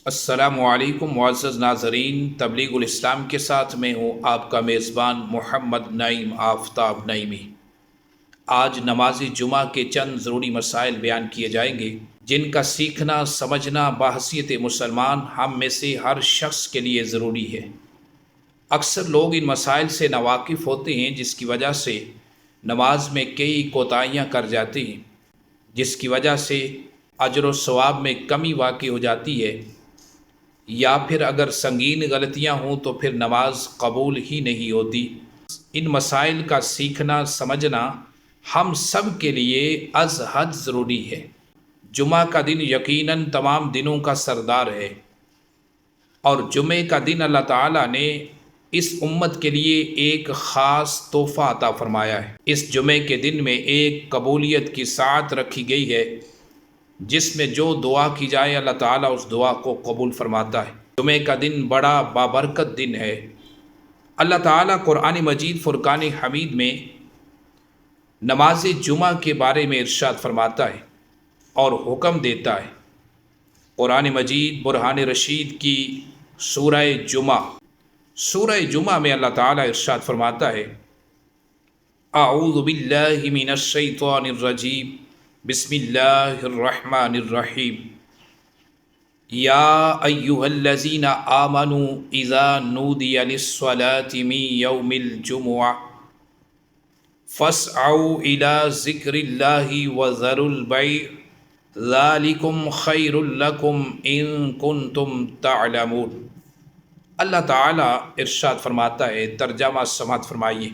السلام علیکم معزز ناظرین، تبلیغ الاسلام کے ساتھ میں ہوں آپ کا میزبان محمد نعیم آفتاب نعیمی۔ آج نماز جمعہ کے چند ضروری مسائل بیان کیے جائیں گے جن کا سیکھنا سمجھنا بحیثیت مسلمان ہم میں سے ہر شخص کے لیے ضروری ہے۔ اکثر لوگ ان مسائل سے ناواقف ہوتے ہیں، جس کی وجہ سے نماز میں کئی کوتاہیاں کر جاتے ہیں، جس کی وجہ سے اجر و ثواب میں کمی واقع ہو جاتی ہے، یا پھر اگر سنگین غلطیاں ہوں تو پھر نماز قبول ہی نہیں ہوتی۔ ان مسائل کا سیکھنا سمجھنا ہم سب کے لیے از حد ضروری ہے۔ جمعہ کا دن یقیناً تمام دنوں کا سردار ہے، اور جمعے کا دن اللہ تعالیٰ نے اس امت کے لیے ایک خاص تحفہ عطا فرمایا ہے۔ اس جمعے کے دن میں ایک قبولیت کی ساعت رکھی گئی ہے، جس میں جو دعا کی جائے اللہ تعالیٰ اس دعا کو قبول فرماتا ہے۔ جمعے کا دن بڑا بابرکت دن ہے۔ اللہ تعالیٰ قرآن مجید فرقان حمید میں نماز جمعہ کے بارے میں ارشاد فرماتا ہے اور حکم دیتا ہے۔ قرآن مجید برہان رشید کی سورہ جمعہ میں اللہ تعالیٰ ارشاد فرماتا ہے، اعوذ باللہ من الشیطان الرجیم، بسم اللہ الرحمن الرحیم، یا ایہا الذین آمنوا اذا نودی للصلاة من یوم الجمعہ فاسعوا الی ذکر اللہ وذروا البیع ذالکم خیر لکم ان کنتم تعلمون۔ اللہ تعالیٰ ارشاد فرماتا ہے، ترجمہ سماعت فرمائیے،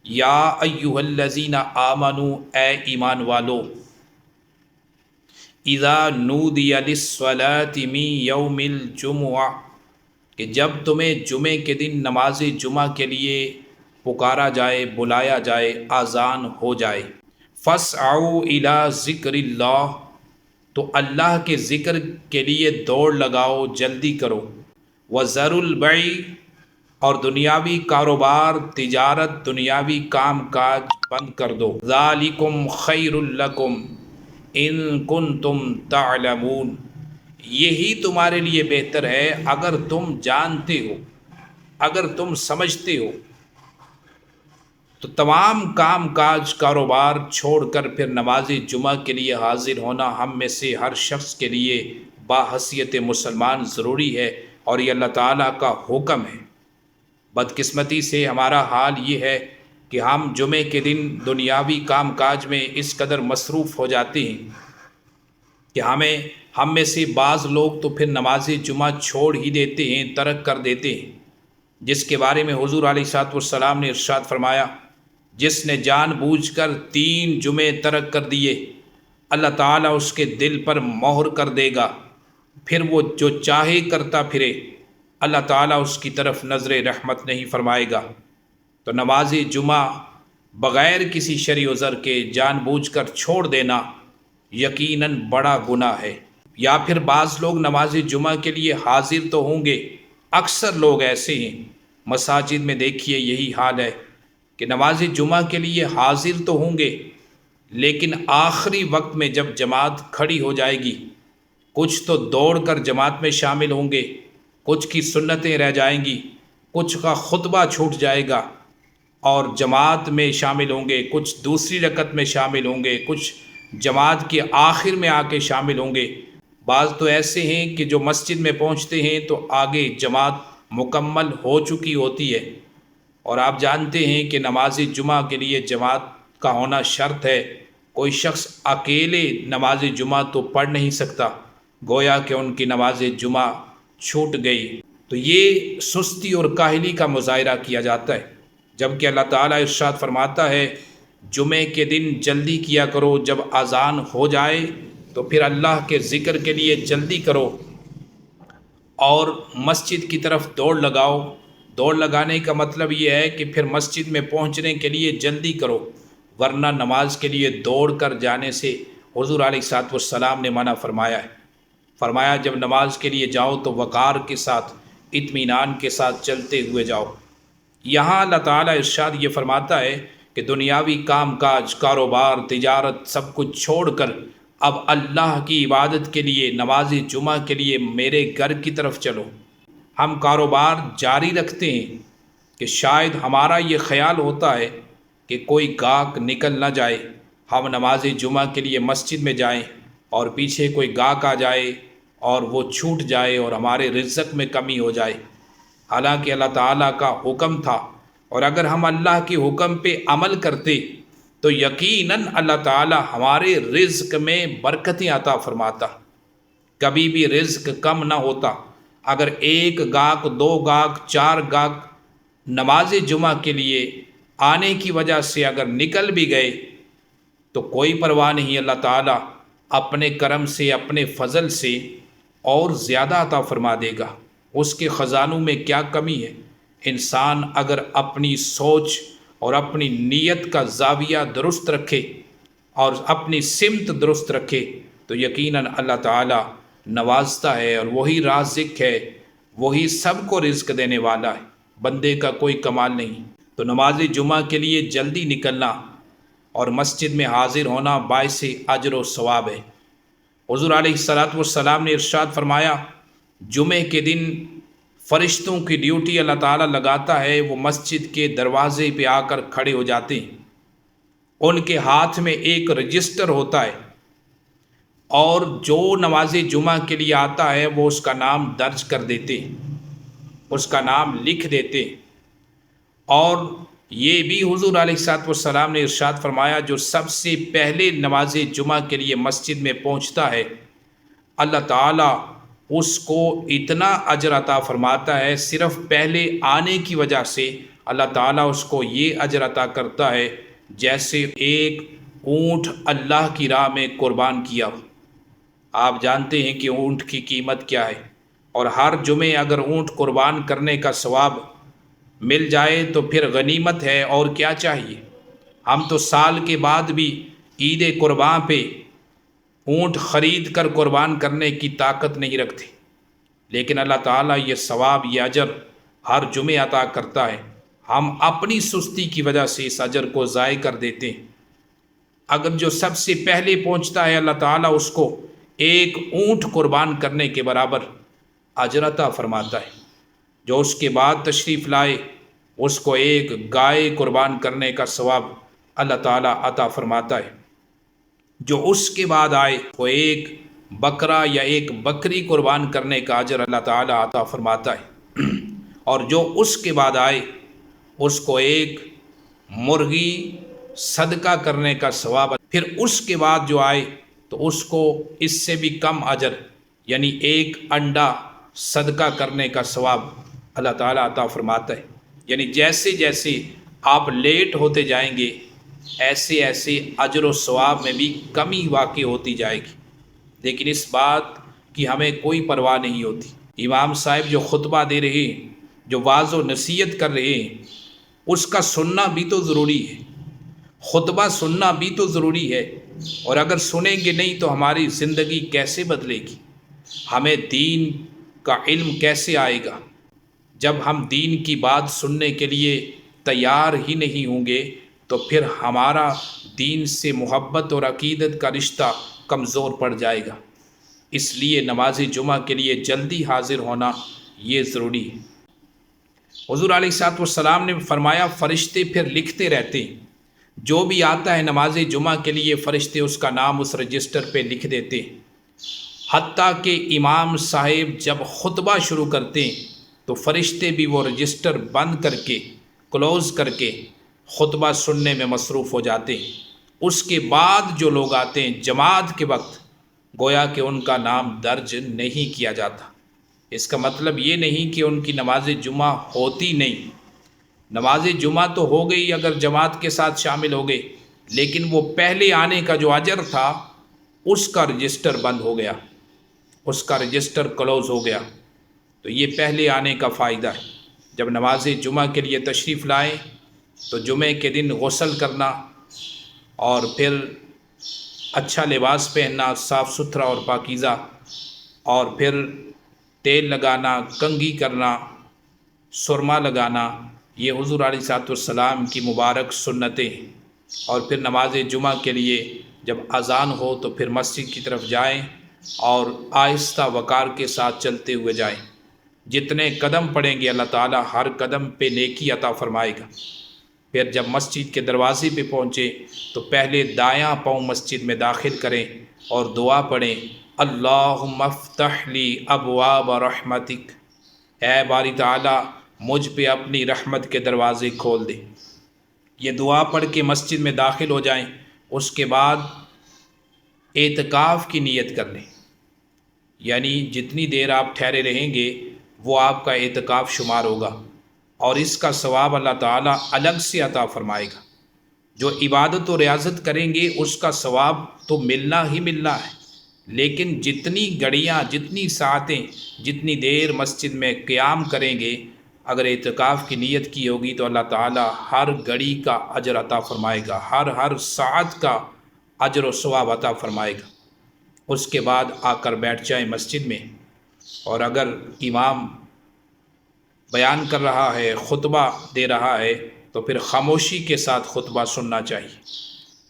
یا ایہا الذین آمنوا، اے ایمان والو، اذا نودی للصلاة من یوم الجمعہ، کہ جب تمہیں جمعے کے دن نماز جمعہ کے لیے پکارا جائے، بلایا جائے، اذان ہو جائے، فاسعوا الی ذکر اللہ، تو اللہ کے ذکر کے لیے دوڑ لگاؤ، جلدی کرو، وذروا البیع، اور دنیاوی کاروبار، تجارت، دنیاوی کام کاج بند کر دو، ذالکم خیر لکم ان کنتم تعلمون، یہی تمہارے لیے بہتر ہے اگر تم جانتے ہو، اگر تم سمجھتے ہو۔ تو تمام کام کاج کاروبار چھوڑ کر پھر نماز جمعہ کے لیے حاضر ہونا ہم میں سے ہر شخص کے لیے باحیثیت مسلمان ضروری ہے، اور یہ اللہ تعالیٰ کا حکم ہے۔ بدقسمتی سے ہمارا حال یہ ہے کہ ہم جمعے کے دن دنیاوی کام کاج میں اس قدر مصروف ہو جاتے ہیں کہ ہم میں سے بعض لوگ تو پھر نماز جمعہ چھوڑ ہی دیتے ہیں، ترک کر دیتے ہیں، جس کے بارے میں حضور علیہ الصلوۃ والسلام نے ارشاد فرمایا، جس نے جان بوجھ کر 3 جمعے ترک کر دیے، اللہ تعالیٰ اس کے دل پر مہر کر دے گا، پھر وہ جو چاہے کرتا پھرے، اللہ تعالیٰ اس کی طرف نظر رحمت نہیں فرمائے گا۔ تو نماز جمعہ بغیر کسی شرعی عذر کے جان بوجھ کر چھوڑ دینا یقیناً بڑا گناہ ہے۔ یا پھر بعض لوگ نماز جمعہ کے لیے حاضر تو ہوں گے، اکثر لوگ ایسے ہیں، مساجد میں دیکھیے یہی حال ہے کہ نماز جمعہ کے لیے حاضر تو ہوں گے، لیکن آخری وقت میں جب جماعت کھڑی ہو جائے گی، کچھ تو دوڑ کر جماعت میں شامل ہوں گے، کچھ کی سنتیں رہ جائیں گی، کچھ کا خطبہ چھوٹ جائے گا اور جماعت میں شامل ہوں گے، کچھ دوسری رکعت میں شامل ہوں گے، کچھ جماعت کے آخر میں آ کے شامل ہوں گے۔ بعض تو ایسے ہیں کہ جو مسجد میں پہنچتے ہیں تو آگے جماعت مکمل ہو چکی ہوتی ہے، اور آپ جانتے ہیں کہ نماز جمعہ کے لیے جماعت کا ہونا شرط ہے۔ کوئی شخص اکیلے نماز جمعہ تو پڑھ نہیں سکتا، گویا کہ ان کی نماز جمعہ چھوٹ گئی۔ تو یہ سستی اور کاہلی کا مظاہرہ کیا جاتا ہے، جبکہ اللہ تعالیٰ ارشاد فرماتا ہے، جمعے کے دن جلدی کیا کرو، جب اذان ہو جائے تو پھر اللہ کے ذکر کے لیے جلدی کرو اور مسجد کی طرف دوڑ لگاؤ۔ دوڑ لگانے کا مطلب یہ ہے کہ پھر مسجد میں پہنچنے کے لیے جلدی کرو، ورنہ نماز کے لیے دوڑ کر جانے سے حضور علیہ الصلوۃ والسلام نے منع فرمایا ہے۔ فرمایا جب نماز کے لیے جاؤ تو وقار کے ساتھ، اطمینان کے ساتھ چلتے ہوئے جاؤ۔ یہاں اللہ تعالیٰ ارشاد یہ فرماتا ہے کہ دنیاوی کام کاج، کاروبار، تجارت، سب کچھ چھوڑ کر اب اللہ کی عبادت کے لیے، نماز جمعہ کے لیے میرے گھر کی طرف چلو۔ ہم کاروبار جاری رکھتے ہیں کہ شاید ہمارا یہ خیال ہوتا ہے کہ کوئی گاہک نکل نہ جائے، ہم نماز جمعہ کے لیے مسجد میں جائیں اور پیچھے کوئی گاہک آ جائے اور وہ چھوٹ جائے اور ہمارے رزق میں کمی ہو جائے۔ حالانکہ اللہ تعالیٰ کا حکم تھا، اور اگر ہم اللہ کے حکم پہ عمل کرتے تو یقیناً اللہ تعالیٰ ہمارے رزق میں برکتیں عطا فرماتا، کبھی بھی رزق کم نہ ہوتا۔ اگر ایک گاہک، دو گاہک، چار گاہک نماز جمعہ کے لیے آنے کی وجہ سے اگر نکل بھی گئے تو کوئی پرواہ نہیں، اللہ تعالیٰ اپنے کرم سے، اپنے فضل سے اور زیادہ عطا فرما دے گا۔ اس کے خزانوں میں کیا کمی ہے؟ انسان اگر اپنی سوچ اور اپنی نیت کا زاویہ درست رکھے اور اپنی سمت درست رکھے تو یقیناً اللہ تعالیٰ نوازتا ہے، اور وہی رازق ہے، وہی سب کو رزق دینے والا ہے، بندے کا کوئی کمال نہیں۔ تو نماز جمعہ کے لیے جلدی نکلنا اور مسجد میں حاضر ہونا باعث اجر و ثواب ہے۔ حضور علیہ السلام نے ارشاد فرمایا، جمعے کے دن فرشتوں کی ڈیوٹی اللہ تعالیٰ لگاتا ہے، وہ مسجد کے دروازے پہ آ کر کھڑے ہو جاتے ہیں، ان کے ہاتھ میں ایک رجسٹر ہوتا ہے، اور جو نماز جمعہ کے لیے آتا ہے وہ اس کا نام درج کر دیتے، اس کا نام لکھ دیتے۔ اور یہ بھی حضور علیہ السلام نے ارشاد فرمایا، جو سب سے پہلے نماز جمعہ کے لیے مسجد میں پہنچتا ہے اللہ تعالیٰ اس کو اتنا اجر عطا فرماتا ہے، صرف پہلے آنے کی وجہ سے اللہ تعالیٰ اس کو یہ اجر عطا کرتا ہے جیسے ایک اونٹ اللہ کی راہ میں قربان کیا ہو۔ آپ جانتے ہیں کہ اونٹ کی قیمت کیا ہے، اور ہر جمعے اگر اونٹ قربان کرنے کا ثواب مل جائے تو پھر غنیمت ہے، اور کیا چاہیے۔ ہم تو سال کے بعد بھی عید قربان پہ اونٹ خرید کر قربان کرنے کی طاقت نہیں رکھتے، لیکن اللہ تعالیٰ یہ ثواب، یہ اجر ہر جمعے عطا کرتا ہے۔ ہم اپنی سستی کی وجہ سے اس اجر کو ضائع کر دیتے ہیں۔ اگر جو سب سے پہلے پہنچتا ہے اللہ تعالیٰ اس کو ایک اونٹ قربان کرنے کے برابر اجر عطا فرماتا ہے، جو اس کے بعد تشریف لائے اس کو ایک گائے قربان کرنے کا ثواب اللہ تعالیٰ عطا فرماتا ہے، جو اس کے بعد آئے وہ ایک بکرا یا ایک بکری قربان کرنے کا اجر اللہ تعالیٰ عطا فرماتا ہے، اور جو اس کے بعد آئے اس کو ایک مرغی صدقہ کرنے کا ثواب، پھر اس کے بعد جو آئے تو اس کو اس سے بھی کم اجر، یعنی ایک انڈا صدقہ کرنے کا ثواب اللہ تعالیٰ عطا فرماتا ہے۔ یعنی جیسے جیسے آپ لیٹ ہوتے جائیں گے ایسے ایسے اجر و ثواب میں بھی کمی واقع ہوتی جائے گی، لیکن اس بات کی ہمیں کوئی پرواہ نہیں ہوتی۔ امام صاحب جو خطبہ دے رہے ہیں، جو واعظ و نصیحت کر رہے ہیں، اس کا سننا بھی تو ضروری ہے، خطبہ سننا بھی تو ضروری ہے، اور اگر سنیں گے نہیں تو ہماری زندگی کیسے بدلے گی، ہمیں دین کا علم کیسے آئے گا؟ جب ہم دین کی بات سننے کے لیے تیار ہی نہیں ہوں گے تو پھر ہمارا دین سے محبت اور عقیدت کا رشتہ کمزور پڑ جائے گا۔ اس لیے نماز جمعہ کے لیے جلدی حاضر ہونا یہ ضروری ہے۔ حضور علیہ السلام نے فرمایا، فرشتے پھر لکھتے رہتے ہیں، جو بھی آتا ہے نماز جمعہ کے لیے فرشتے اس کا نام اس رجسٹر پہ لکھ دیتے ہیں، حتیٰ کہ امام صاحب جب خطبہ شروع کرتے ہیں تو فرشتے بھی وہ رجسٹر بند کر کے، کلوز کر کے خطبہ سننے میں مصروف ہو جاتے ہیں۔ اس کے بعد جو لوگ آتے ہیں جماعت کے وقت، گویا کہ ان کا نام درج نہیں کیا جاتا۔ اس کا مطلب یہ نہیں کہ ان کی نماز جمعہ ہوتی نہیں، نماز جمعہ تو ہو گئی اگر جماعت کے ساتھ شامل ہو گئے، لیکن وہ پہلے آنے کا جو اجر تھا اس کا رجسٹر بند ہو گیا، اس کا رجسٹر کلوز ہو گیا۔ تو یہ پہلے آنے کا فائدہ ہے۔ جب نماز جمعہ کے لیے تشریف لائیں تو جمعے کے دن غسل کرنا اور پھر اچھا لباس پہننا، صاف ستھرا اور پاکیزہ، اور پھر تیل لگانا، کنگھی کرنا، سرما لگانا، یہ حضور علیہ السلام کی مبارک سنتیں ہیں۔ اور پھر نماز جمعہ کے لیے جب اذان ہو تو پھر مسجد کی طرف جائیں اور آہستہ وقار کے ساتھ چلتے ہوئے جائیں۔ جتنے قدم پڑیں گے اللہ تعالیٰ ہر قدم پہ نیکی عطا فرمائے گا۔ پھر جب مسجد کے دروازے پہ پہنچے تو پہلے دایاں پاؤں مسجد میں داخل کریں اور دعا پڑھیں، اللہم افتح لی ابواب رحمتک، اے باری تعالیٰ مجھ پہ اپنی رحمت کے دروازے کھول دے۔ یہ دعا پڑھ کے مسجد میں داخل ہو جائیں۔ اس کے بعد اعتکاف کی نیت کر لیں، یعنی جتنی دیر آپ ٹھہرے رہیں گے وہ آپ کا اعتکاف شمار ہوگا، اور اس کا ثواب اللہ تعالیٰ الگ سے عطا فرمائے گا۔ جو عبادت و ریاضت کریں گے اس کا ثواب تو ملنا ہی ملنا ہے، لیکن جتنی گھڑیاں، جتنی ساعتیں، جتنی دیر مسجد میں قیام کریں گے، اگر اعتکاف کی نیت کی ہوگی تو اللہ تعالیٰ ہر گھڑی کا اجر عطا فرمائے گا، ہر ساعت کا اجر و ثواب عطا فرمائے گا۔ اس کے بعد آ کر بیٹھ جائیں مسجد میں، اور اگر امام بیان کر رہا ہے، خطبہ دے رہا ہے، تو پھر خاموشی کے ساتھ خطبہ سننا چاہیے۔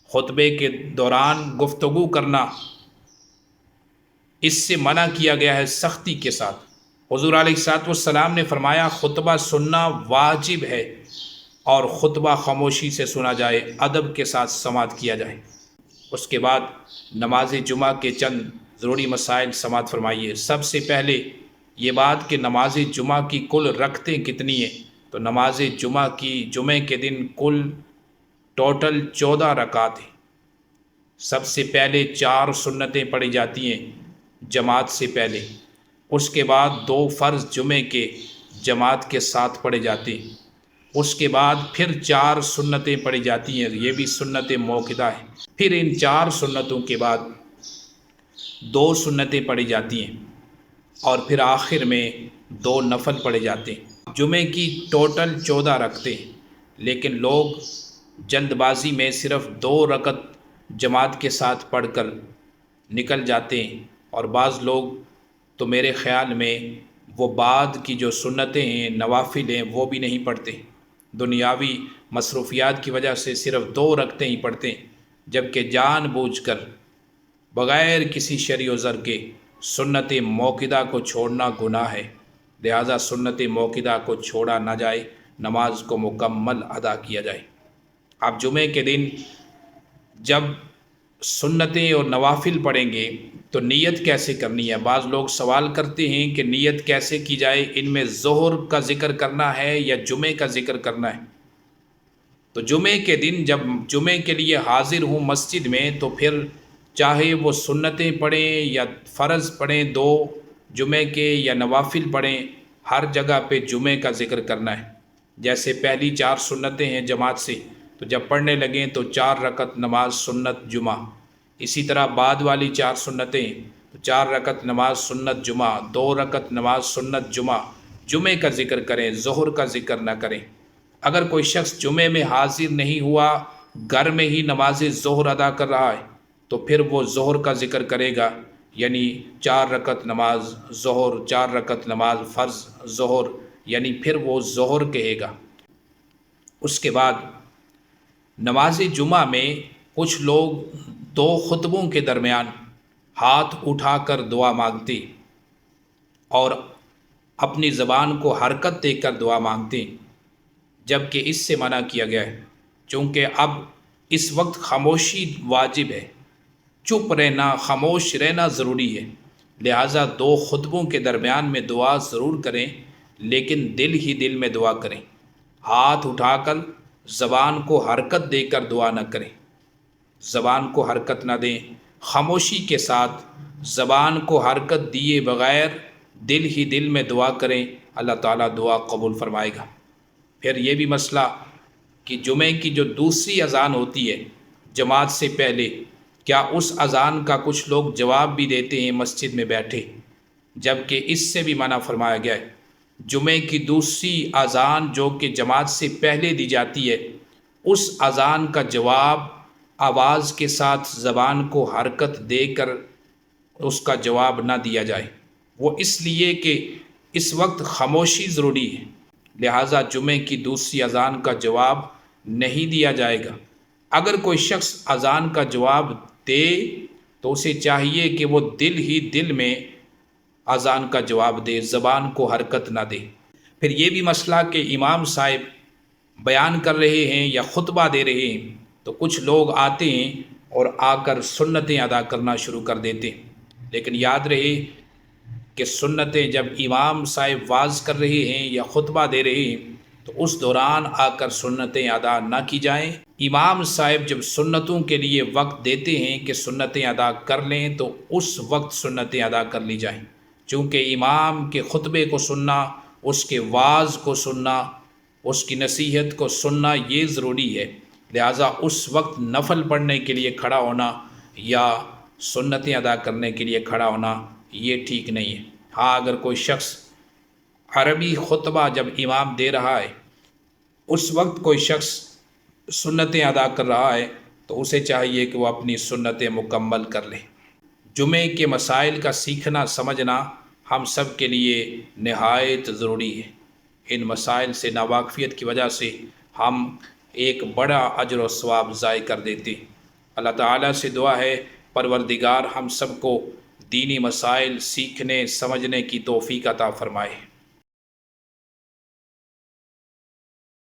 خطبے کے دوران گفتگو کرنا اس سے منع کیا گیا ہے سختی کے ساتھ۔ حضور علیہ السلام نے فرمایا خطبہ سننا واجب ہے، اور خطبہ خاموشی سے سنا جائے، ادب کے ساتھ سماعت کیا جائے۔ اس کے بعد نماز جمعہ کے چند ضروری مسائل سماعت فرمائیے۔ سب سے پہلے یہ بات کہ نماز جمعہ کی کل رکعتیں کتنی ہیں، تو نماز جمعے کے دن کل ٹوٹل 14 رکعت ہیں۔ سب سے پہلے 4 سنتیں پڑھی جاتی ہیں جماعت سے پہلے، اس کے بعد 2 فرض جمعے کے جماعت کے ساتھ پڑھے جاتے ہیں، اس کے بعد پھر 4 سنتیں پڑھی جاتی ہیں، یہ بھی سنت موقدہ ہیں۔ پھر ان 4 سنتوں کے بعد 2 سنتیں پڑھی جاتی ہیں، اور پھر آخر میں 2 نفل پڑھے جاتے ہیں۔ جمعے کی ٹوٹل 14 رکعتیں، لیکن لوگ جلد بازی میں صرف 2 رکعت جماعت کے ساتھ پڑھ کر نکل جاتے ہیں، اور بعض لوگ تو میرے خیال میں وہ بعد کی جو سنتیں ہیں، نوافل ہیں، وہ بھی نہیں پڑھتے، دنیاوی مصروفیات کی وجہ سے صرف 2 رکعتیں ہی پڑھتے ہیں، جبکہ جان بوجھ کر بغیر کسی شرع و ذر کے سنت موقدہ کو چھوڑنا گناہ ہے، لہذا سنت موقدہ کو چھوڑا نہ جائے، نماز کو مکمل ادا کیا جائے۔ آپ جمعے کے دن جب سنتیں اور نوافل پڑھیں گے تو نیت کیسے کرنی ہے؟ بعض لوگ سوال کرتے ہیں کہ نیت کیسے کی جائے، ان میں ظہر کا ذکر کرنا ہے یا جمعے کا ذکر کرنا ہے؟ تو جمعے کے دن جب جمعے کے لیے حاضر ہوں مسجد میں، تو پھر چاہے وہ سنتیں پڑھیں یا فرض پڑھیں 2 جمعے کے، یا نوافل پڑھیں، ہر جگہ پہ جمعے کا ذکر کرنا ہے۔ جیسے پہلی 4 سنتیں ہیں جماعت سے، تو جب پڑھنے لگیں تو 4 رکعت نماز سنت جمعہ، اسی طرح بعد والی 4 سنتیں، تو 4 رکعت نماز سنت جمعہ، 2 رکعت نماز سنت جمعہ، جمعے کا ذکر کریں، ظہر کا ذکر نہ کریں۔ اگر کوئی شخص جمعے میں حاضر نہیں ہوا، گھر میں ہی نماز ظہر ادا کر رہا ہے، تو پھر وہ ظہر کا ذکر کرے گا، یعنی 4 رکعت نماز ظہر، 4 رکعت نماز فرض ظہر، یعنی پھر وہ ظہر کہے گا۔ اس کے بعد نماز جمعہ میں کچھ لوگ 2 خطبوں کے درمیان ہاتھ اٹھا کر دعا مانگتے اور اپنی زبان کو حرکت دے کر دعا مانگتے ہیں، جبکہ اس سے منع کیا گیا ہے، چونکہ اب اس وقت خاموشی واجب ہے، چپ رہنا، خاموش رہنا ضروری ہے، لہٰذا 2 خطبوں کے درمیان میں دعا ضرور کریں، لیکن دل ہی دل میں دعا کریں، ہاتھ اٹھا کر زبان کو حرکت دے کر دعا نہ کریں، زبان کو حرکت نہ دیں، خاموشی کے ساتھ زبان کو حرکت دیے بغیر دل ہی دل میں دعا کریں، اللہ تعالیٰ دعا قبول فرمائے گا۔ پھر یہ بھی مسئلہ کہ جمعے کی جو دوسری اذان ہوتی ہے جماعت سے پہلے، کیا اس اذان کا کچھ لوگ جواب بھی دیتے ہیں مسجد میں بیٹھے، جبکہ اس سے بھی منع فرمایا گیا ہے۔ جمعے کی دوسری اذان جو کہ جماعت سے پہلے دی جاتی ہے، اس اذان کا جواب آواز کے ساتھ زبان کو حرکت دے کر اس کا جواب نہ دیا جائے، وہ اس لیے کہ اس وقت خاموشی ضروری ہے، لہٰذا جمعے کی دوسری اذان کا جواب نہیں دیا جائے گا۔ اگر کوئی شخص اذان کا جواب دے تو اسے چاہیے کہ وہ دل ہی دل میں اذان کا جواب دے، زبان کو حرکت نہ دے۔ پھر یہ بھی مسئلہ کہ امام صاحب بیان کر رہے ہیں یا خطبہ دے رہے ہیں تو کچھ لوگ آتے ہیں اور آ کر سنتیں ادا کرنا شروع کر دیتے ہیں، لیکن یاد رہے کہ سنتیں جب امام صاحب واعظ کر رہے ہیں یا خطبہ دے رہے ہیں تو اس دوران آ کر سنتیں ادا نہ کی جائیں۔ امام صاحب جب سنتوں کے لیے وقت دیتے ہیں کہ سنتیں ادا کر لیں تو اس وقت سنتیں ادا کر لی جائیں، چونکہ امام کے خطبے کو سننا، اس کے وعظ کو سننا، اس کی نصیحت کو سننا یہ ضروری ہے، لہٰذا اس وقت نفل پڑھنے کے لیے کھڑا ہونا یا سنتیں ادا کرنے کے لیے کھڑا ہونا یہ ٹھیک نہیں ہے۔ ہاں اگر کوئی شخص عربی خطبہ جب امام دے رہا ہے اس وقت کوئی شخص سنتیں ادا کر رہا ہے تو اسے چاہیے کہ وہ اپنی سنتیں مکمل کر لے۔ جمعے کے مسائل کا سیکھنا سمجھنا ہم سب کے لیے نہایت ضروری ہے۔ ان مسائل سے ناواقفیت کی وجہ سے ہم ایک بڑا اجر و ثواب ضائع کر دیتے۔ اللہ تعالیٰ سے دعا ہے پروردگار ہم سب کو دینی مسائل سیکھنے سمجھنے کی توفیق عطا فرمائے۔